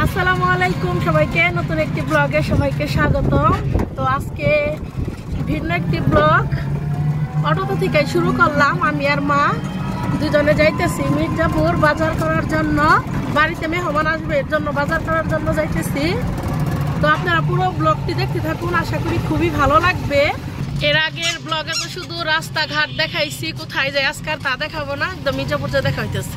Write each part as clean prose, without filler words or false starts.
আসসালামু আলাইকুম সবাইকে, নতুন একটি ব্লগে সবাইকে স্বাগতম। তো আজকে ভিন্ন একটি ব্লগ অটো থেকে শুরু করলাম। আমি আর মা দুজনে যাইতেছি মির্জাপুর বাজার করার জন্য। বাড়িতে মেহমান আসবে, এর জন্য বাজার করার জন্য যাইতেছি। তো আপনারা পুরো ব্লগটি দেখতে থাকুন, আশা করি খুবই ভালো লাগবে। এর আগের ব্লগে তো শুধু রাস্তাঘাট দেখাইছি, কোথায় যাই আজকাল তা দেখাবো না, একদম মির্জাপুর যা দেখা হইতেছে।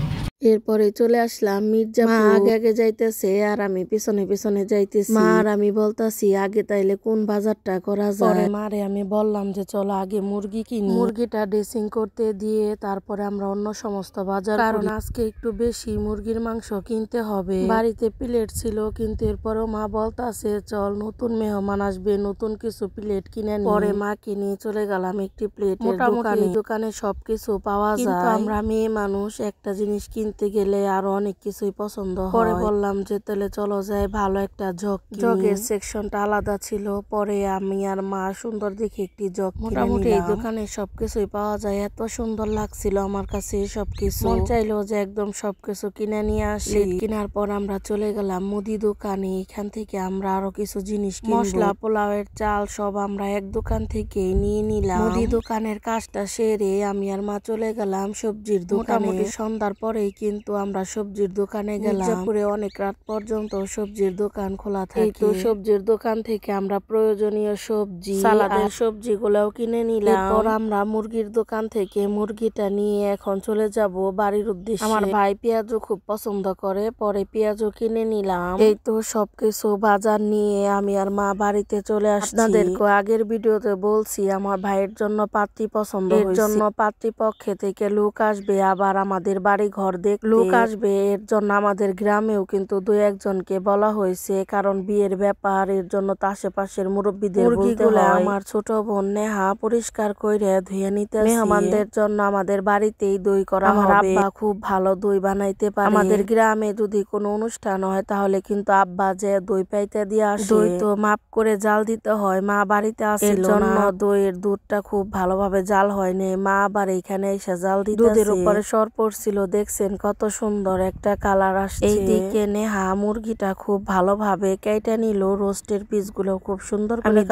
এরপরে চলে আসলাম মির্জাপুর। আগে আগে যাইতেছে আর আমি পিছনে পিছনে যাইতেছি। মা আর আমি বলতাছি আগে তাইলে কোন বাজারটা করা যায়। পরে মারে আমি বললাম যে চলো আগে মুরগি কিনি, মুরগিটা ড্রেসিং করতে দিয়ে তারপরে আমরা অন্য সমস্ত বাজার, কারণ আজকে একটু বেশি মুরগির মাংস কিনতে হবে। বাড়িতে প্লেট ছিল, কিন্তু এরপরেও মা বলতাছে চল নতুন মেহমান আসবে, নতুন কিছু প্লেট কিনে নি। পরে মাকে নিয়ে চলে গেলাম একটি প্লেটের দোকানে। দোকানে সবকিছু পাওয়া যায়, কিন্তু আমরা মেয়ে মানুষ একটা জিনিস কিনতে গেলে আরো অনেক কিছুই পছন্দ হয়। পরে বললাম যে তাহলে চলো যাই ভালো একটা জগ। জগের সেকশনটা আলাদা ছিল। পরে আমি আর মা সুন্দর দেখে একটি জগ, মোটামুটি এই দোকানে সবকিছুই পাওয়া যায়। এত সুন্দর লাগছিল আমার কাছে সবকিছু, মন চাইলো যে একদম সবকিছু কিনে নিয়ে আসি। কেনার পর আমরা চলে গেলাম মুদি দোকানে। এখান থেকে আমরা আরো কিছু জিনিস, মশলা, পোলাওয়ের চাল সব আমরা এক দোকান থেকে নিয়ে নিলাম। মুদি দোকানের কাজটা সেরে আমি আর মা চলে গেলাম সবজির দোকানে। সন্ধ্যার পরেই কিন্তু আমরা সবজির দোকানে গেলাম। মির্জাপুরে অনেক রাত পর্যন্ত সবজির দোকান খোলা থাকে। তো সবজির দোকান থেকে আমরা প্রয়োজনীয় সবজি, সালাদের সবজিগুলোও কিনে নিলাম। এরপর আমরা মুরগির দোকান থেকে মুরগিটা নিয়ে এখন চলে যাব বাড়ির উদ্দেশ্যে। আমার ভাই পেঁয়াজও খুব পছন্দ করে, পরে পেঁয়াজও কিনে নিলাম। এই তো সবকিছু বাজার নিয়ে আমি আর মা বাড়িতে চলে আসছি। আপনাদেরকে আগের ভিডিওতে বলছি আমার ভাইয়ের জন্য পাত্রী পছন্দ হয়েছে, এর জন্য পাত্রীপক্ষে থেকে লোক আসবে, আবার আমাদের বাড়ি ঘর লোক আসবে। এর জন্য আমাদের গ্রামেও কিন্তু দুই একজনকে বলা হয়েছে, কারণ বিয়ের ব্যাপার, এর জন্য তো আশেপাশের মুরব্বীদের মুরগিগুলো আমার ছোট বোন নেহা পরিষ্কার করে ধুয়ে নিতে। মেহমানদের জন্য আমাদের বাড়িতেই দই করা হবে। আমার আব্বা খুব ভালো দই বানাইতে পারে। আমাদের গ্রামে যদি কোনো অনুষ্ঠান হয় তাহলে কিন্তু আব্বা যে দই পাইতে দিয়ে আসে। দই তো মাপ করে জাল দিতে হয়, মা বাড়িতে আসে, এর জন্য দইয়ের দুধটা খুব ভালোভাবে জাল হয়নি। মা আবার এখানে এসে জাল দিতে, দুধের উপরে সর পড়ছিল, দেখছেন কত সুন্দর একটা কালার আসছে। এইদিকে নেহা মুরগিটা খুব ভালোভাবে কেটে নিল, রোস্টের পিসগুলো খুব সুন্দর করে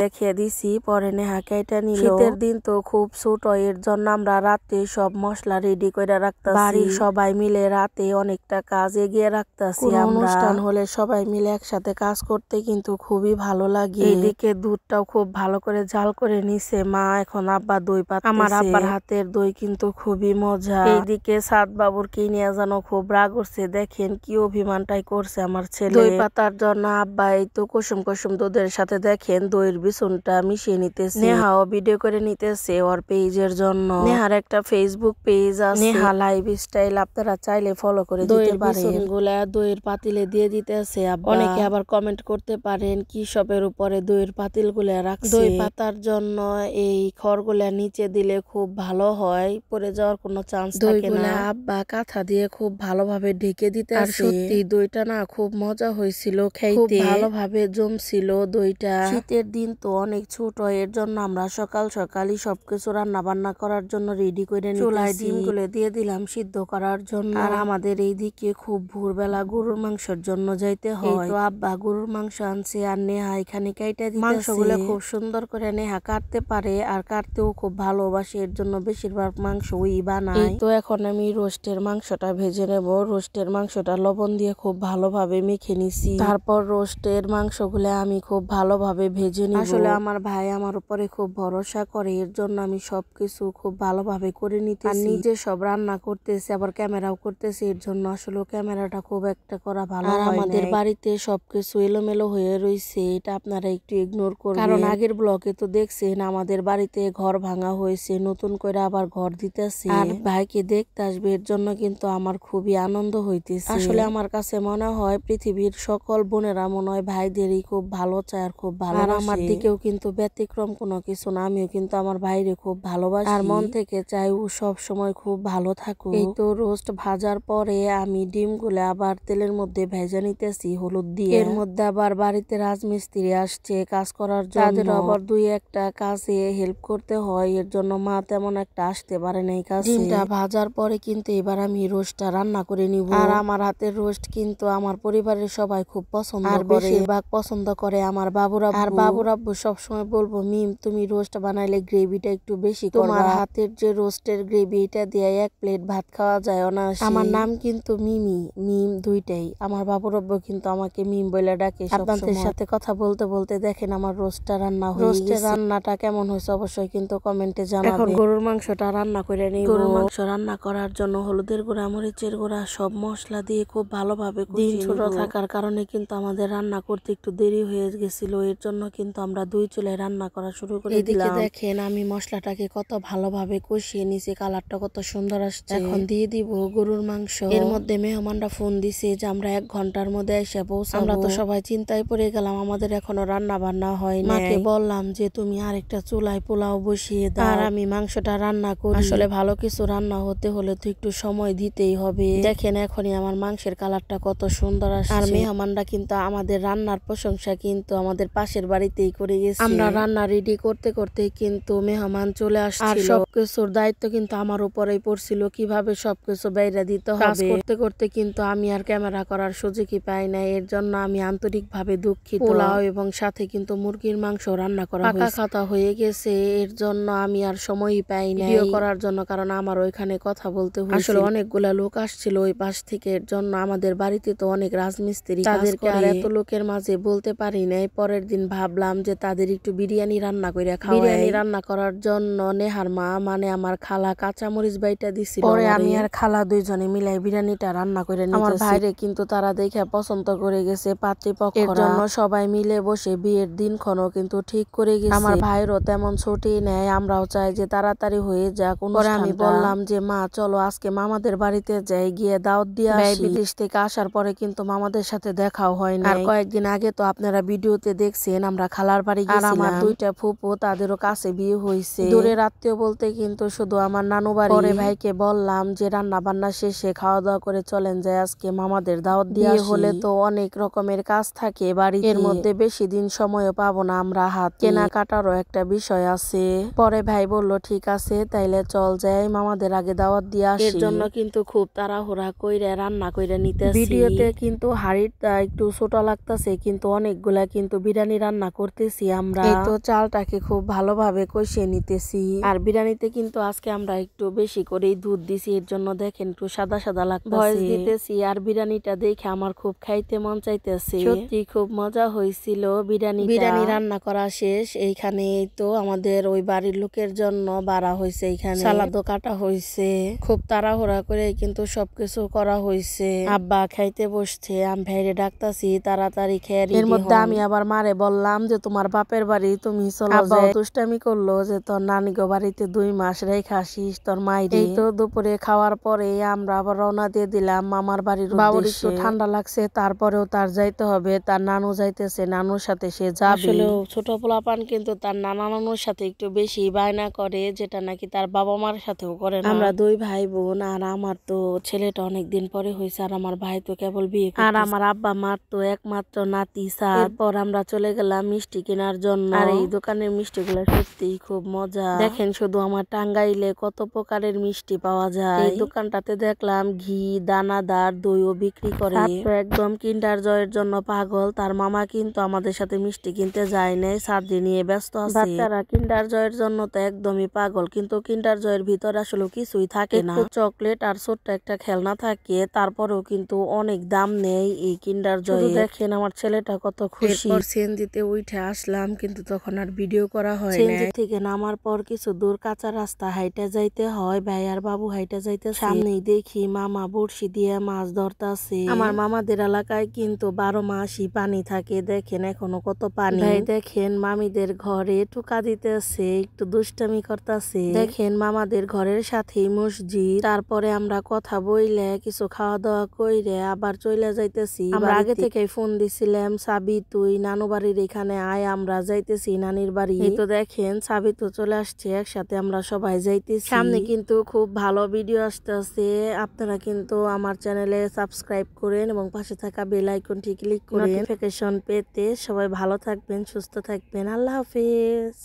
দেখিয়ে দিছি। পরে নেহা কেটে নিল। শীতের দিন তো খুব ছোট, এর জন্য আমরা রাতে সব মশলা রেডি করে রাখতাছি। বাড়ির সবাই মিলে রাতে অনেকটা কাজ এগিয়ে রাখতাছি। অনুষ্ঠান হলে সবাই মিলে একসাথে কাজ করতে কিন্তু খুবই ভালো লাগে। এইদিকে দুধটাও খুব ভালো করে জাল করে নিছে মা। এখন আব্বা দই পাতাছে। আমার আব্বার হাতের দই কিন্তু খুবই মজা। এইদিকে সাদ বাবুর কি নিয়ে যেন খুব রাগ করছে, দেখেন কি অভিমানটাই করছে আমার ছেলে। দই পাতার জন্য আব্বা এই তো কুসুম কুসুম দুধের সাথে দেখেন দইয়ের বিছুনটা মিশিয়ে নিতেছে। নেহাও ভিডিও করে নিতেছে ওর পেজের জন্য। নেহার একটা ফেসবুক পেজ আছে, নেহা লাইফস্টাইল, আপনারা চাইলে ফলো করে দিতে পারেন। বিছুনগুলা দইয়ের পাতিলে দিয়ে দিতেছে আব্বা। অনেকে আবার কমেন্ট করতে পারেন কি সবের উপরে দইয়ের পাতিলগুলা রাখছে। দই পাতার জন্য এই খড়গুলা নিচে দিলে খুব ভালো হয়, পড়ে যাওয়ার কোনো চান্স থাকে না। আব্বা কাঁথা দিয়ে খুব ভালোভাবে ঢেকে দিতে। আর সত্যি দইটা না খুব মজা হয়েছিল খাইতে, ভালোভাবে জমছিল দইটা। শীতের দিন তো অনেক ছোট, এর জন্য আমরা সকাল সকালই সবকিছু রান্না বান্না করার জন্য রেডি করে চুলায় ডিমগুলো দিয়ে দিলাম সিদ্ধ করার জন্য। আর আমাদের এইদিকে খুব ভোরবেলা গরুর মাংসের জন্য যাইতে হয়। তো আব্বা গরুর মাংস আনছে আর নেহা এখানে কাইটা দিতেছে। মাংসগুলো খুব সুন্দর করে নেহা কাটতে পারে আর কাটতেও খুব ভালোবাসে, এর জন্য বেশিরভাগ মাংস ওই বানায়। এই তো এখন আমি রোস্টের মাংসটা ভেজে নেব। রোস্টের মাংসটা লবণ দিয়ে খুব ভালোভাবে মেখে নিছি। তারপর রোস্টের মাংসগুলো আমি খুব ভালোভাবে ভেজে নিব। আসলে আমার ভাই আমার উপরে খুব ভরসা করে, এর জন্য আমি সবকিছু খুব ভালোভাবে করে নিতেছি। আর নিজে সব রান্না করতেছি, আবার ক্যামেরাও করতেছি, এর জন্য আসলে ক্যামেরাটা খুব একটা করা ভালো হয় না। আমাদের বাড়িতে সবকিছু এলোমেলো হয়ে রয়েছে, এটা আপনারা একটু ইগনোর করবেন, কারণ আগের ব্লগে তো দেখছেন আমাদের বাড়িতে ঘর ভাঙা হয়েছে, নতুন করে আবার ঘর দিতেছে। আর ভাইকে দেখতে আসবে, এর জন্য কিন্তু আমার খুবই আনন্দ হইতেছে। আসলে আমার কাছে মনে হয় পৃথিবীর সকল বোনেরা মনে হয় ভাইদেরই খুব ভালো চায় আর খুব ভালো। আর আমার দিকেও কিন্তু ব্যতিক্রম কোনো কিছু না, আমিও কিন্তু আমার ভাইরে খুব ভালোবাসি আর মন থেকে চাই ও সব সময় খুব ভালো থাকুক। এই তো রোস্ট ভাজার পরে আমি ডিমগুলো আবার তেলের মধ্যে ভেজে নিতেছি হলুদ দিয়ে। এর মধ্যে আবার বাড়িতে রাজমিস্ত্রি আসছে কাজ করার জন্য, তাদের আবার দুই একটা কাজে হেল্প করতে হয়, এর জন্য মা তেমন একটা আসতে পারে না এই কাজে। ডিমটা ভাজার পরে কিন্তু এবার আমি রোস্টটা রান্না করে নিব। আর আমার হাতের রোস্ট কিন্তু আমার পরিবারের সবাই খুব পছন্দ করে, বেশিরভাগ পছন্দ করে আমার বাবুরা। আর বাবুর আব্বু সবসময় বলবো, মিম তুমি রোস্ট বানাইলে গ্রেভিটা একটু বেশি করবা, তোমার হাতের যে রোস্টের গ্রেভি এটা দিয়ে 1 প্লেট ভাত খাওয়া যায় অনায়াসে। আমার নাম কিন্তু মিমি, মিম দুইটাই। আমার বাবুর আব্বু কিন্তু আমাকে মিম বলে ডাকে। আপনাদের সাথে কথা বলতে বলতে দেখেন আমার রোস্টটা রান্না হয়ে গেছে। রোস্টের রান্নাটা কেমন হয়েছে অবশ্যই কিন্তু কমেন্টে জানাবেন। এখন গরুর মাংসটা রান্না করে নিব। গরুর মাংস রান্না করার জন্য হলুদের গুঁড়া, মরিচের গুঁড়া সব মশলা দিয়ে খুব ভালোভাবে দিন ছোট থাকার কারণে কিন্তু আমাদের রান্না করতে একটু দেরি হয়ে গেছিল। এর জন্য কিন্তু আমরা 2 চুলায় রান্না করা শুরু করে দিলাম। এদিকে দেখেন আমি মশলাটাকে কত ভালোভাবে কষিয়ে নিয়েছি, কালারটা কত সুন্দর আসছে। এখন দিয়ে দিব গরুর মাংস। এর মধ্যে মেহমানরা ফোন দিছে যে আমরা 1 ঘন্টার মধ্যে এসে পৌঁছাবো। আমরা তো সবাই চিন্তায় পড়ে গেলাম, আমাদের এখনো রান্না বান্না হয় না। মাকে বললাম যে তুমি আরেকটা চুলায় পোলাও বসিয়ে দাও আর আমি মাংসটা রান্না করি। আসলে ভালো কিছু রান্না হতে হলে তো একটু সময় দিতেই হবে। দেখেন এখনই আমার মাংসের কালারটা কত সুন্দর আসছে। আর মেহমানরা কিন্তু আমাদের রান্নার প্রশংসা কিন্তু আমাদের পাশের বাড়িতেই করে গেছে। আমরা রান্না রেডি করতে করতে কিন্তু মেহমান চলে আসছিল। আর সবকিছুর দায়িত্ব কিন্তু আমার উপরেই পড়ছিল, কিভাবে সবকিছু বাইরে দিতে হবে। কাজ করতে করতে কিন্তু আমি আর ক্যামেরা করার সুযোগই পাই না, এর জন্য আমি আন্তরিকভাবে দুঃখিত। পোলাও এবং সাথে কিন্তু মুরগির মাংস রান্না করা হয়েছে, পাকা খাতা হয়ে গেছে। এর জন্য আমি আর সময়ই পাই না ভিডিও করার জন্য, কারণ আমার ওইখানে কথা বলতে হয়েছিল। আসলে অনেকগুলা লোক আসছিল ওই পাশ থেকে, এর জন্য আমাদের বাড়িতে তো অনেক রাজমিস্ত্রি, তাদেরকে আর এত লোকের মাঝে বলতে পারি নাই। পরের দিন ভাবলাম যে তাদের একটু বিরিয়ানি রান্না করে খাওয়াই। বিরিয়ানি রান্না করার জন্য নেহার মা মানে আমার খালা কাঁচামরিচ বাইটা দিছিল। পরে আমি আর খালা দুইজনে মিলাই বিরিয়ানিটা রান্না করে নিতেছি। আমার ভাইরে কিন্তু তারা দেখে পছন্দ করে গেছে পাত্রীপক্ষরা, এর জন্য সবাই মিলে বসে বিয়ের দিনক্ষণও কিন্তু ঠিক করে গেছে। আমার ভাইরও তেমন ছুটি নেয়, আমরাও চাই যে তাড়াতাড়ি হয়ে যাক। পরে আমি বললাম যে মা চলো আজকে মামাদের বাড়িতে যাই, গিয়ে দাওয়াত দিয়ে আসি। বিদেশ থেকে আসার পরে কিন্তু মামাদের সাথে দেখাও হয় না। আর কয়েকদিন আগে তো আপনারা ভিডিওতে দেখছেন আমরা খালার বাড়ি গেছিলাম। আর আমার 2টা ফুপু, তাদেরও কাছে বিয়ে হয়েছে। দূরের আত্মীয় বলতে কিন্তু শুধু আমার নানু বাড়ি। পরে ভাইকে বললাম যে রান্না বান্না শেষে খাওয়া দাওয়া করে চলেন যায় আজকে মামাদের দাওয়াত দিয়ে আসি। হলে তো অনেক রকমের কাজ থাকে বাড়িতে, এর মধ্যে বেশি দিন সময়ও পাবো না আমরা, হাত কেনাকাটারও একটা বিষয় আছে। পরে ভাই বলল ঠিক আছে তাইলে চল যাই, মামাদের আগে দাওয়াত দিয়ে আসি। এর জন্য কিন্তু খুব তাড়াহুড়া কইরা রান্না কইরা নিতেছি। ভিডিওতে কিন্তু হাড়িটা একটু ছোট লাগতেছে, কিন্তু অনেকগুলা কিন্তু বিরিয়ানি রান্না করতেছি আমরা। এই তো চালটাকে খুব ভালোভাবে কষিয়ে নিতেছি। আর বিরিয়ানিতে কিন্তু আজকে আমরা একটু বেশি করেই দুধ দিছি, এর জন্য দেখেন একটু সাদা সাদা লাগতেছে। ভয়েস দিতেছি আর বিরিয়ানিটা দেখে আমার খুব খাইতে মন চাইতেছে। সত্যি খুব মজা হয়েছিল বিরিয়ানি রান্না করা শেষ। এইখানে তো আমাদের ওই বাড়ির লোকের জন্য বাড়া হয়েছে, এইখানে সালাদও কাটা হয়েছে। খুব তাড়াহুড়া করে কিন্তু সবকিছু করা হয়েছে। আব্বা খাইতে বসছে, আমি ভাইরে ডাকতাছি তাড়াতাড়ি খেয়ে। এর মধ্যে আমি আবার মারে বললাম যে তোমার বাপের বাড়ি তুমি চলো যাই। দুষ্টামি করলো যে তোর নানিগো বাড়িতে 2 মাস রেখে আসিস তোর মাইরে। এই তো দুপুরে খাওয়ার পরে আমরা আবার রওনা দিয়ে দিলাম মামার বাড়ির উদ্দেশ্যে। বাবুর একটু ঠান্ডা লাগছে, তারপরেও তার যাইতে হবে, তার নানু যাইতেছে, নানুর সাথে সে যাবে। আসলে ছোট পোলাপান কিন্তু তার নানা নানুর সাথে একটু বেশি বায়না করে, যেটা নাকি তার বাবা মার সাথেও করে না। আমরা 2 ভাই বোন, আর আমার তো ছেলেটা অনেকদিন পরে হয়েছে, আর আমার ভাই তো কেবল বিয়ে করতেছে। আর আমার আব্বা মার তো একমাত্র নাতি সাদ। এরপর আমরা চলে গেলাম মিষ্টি কেনার জন্য। আর এই দোকানের মিষ্টিগুলো সত্যি খুব মজা। দেখেন শুধু আমার টাঙ্গাইলে কত প্রকারের মিষ্টি পাওয়া যায়। এই দোকানটাতে দেখলাম ঘি, দানাদার দইও বিক্রি করে। তো একদম কিন্ডার জয়ের জন্য পাগল, তার মামা কিন্তু আমাদের সাথে মিষ্টি কিনতে যায় নাই, সার্দি নিয়ে ব্যস্ত আছে। বাচ্চারা কিন্ডার জয়ের জন্য তো একদমই পাগল, কিন্তু কিন্ডার জয়ের ভিতরে আসলে কিছুই থাকে না, চকলেট আর ছোট্ট একটা খেলনা থাকে। তারপরেও কিন্তু অনেক দাম নেই এই কিন্ডার জয়। দেখেন আমার ছেলেটা কত খুশি। সিএনজিতে উঠে আসলাম, কিন্তু তখন আর ভিডিও করা হয় না। সিএনজি থেকে নামার পর কিছু দূর কাঁচা রাস্তা হাইটা যাইতে হয়, ভাই আর বাবু হাইটা যাইতে। সামনেই দেখি মামা বড়শি দিয়ে মাছ ধরতাছে। আমার মামাদের এলাকায় কিন্তু 12 মাসই পানি থাকে। দেখেন এখনো কত পানি। ভাই দেখেন মামিদের ঘরে টুকা দিতেছে, একটু দুষ্টামি করতেছে। দেখেন মামাদের ঘরের সাথেই মসজিদ। তারপরে আমরা কথা বইলে কিছু খাওয়া দাওয়া কইরে আবার চলে যাইতেছি। আমরা আগে থেকে ফোন দিছিলাম সাবি তুই নানু বাড়ির এখানে আয়, আমরা যাইতেছি নানির বাড়ি। এই তো দেখেন সাবি তো চলে আসছে, একসাথে আমরা সবাই যাইতেছি। সামনে কিন্তু খুব ভালো ভিডিও আসতেছে, আপনারা কিন্তু আমার চ্যানেলে সাবস্ক্রাইব করেন এবং পাশে থাকা বেল আইকনটি ক্লিক করে নোটিফিকেশন পেতে। সবাই ভালো থাকবেন, সুস্থ থাকবেন, আল্লাহ হাফেজ।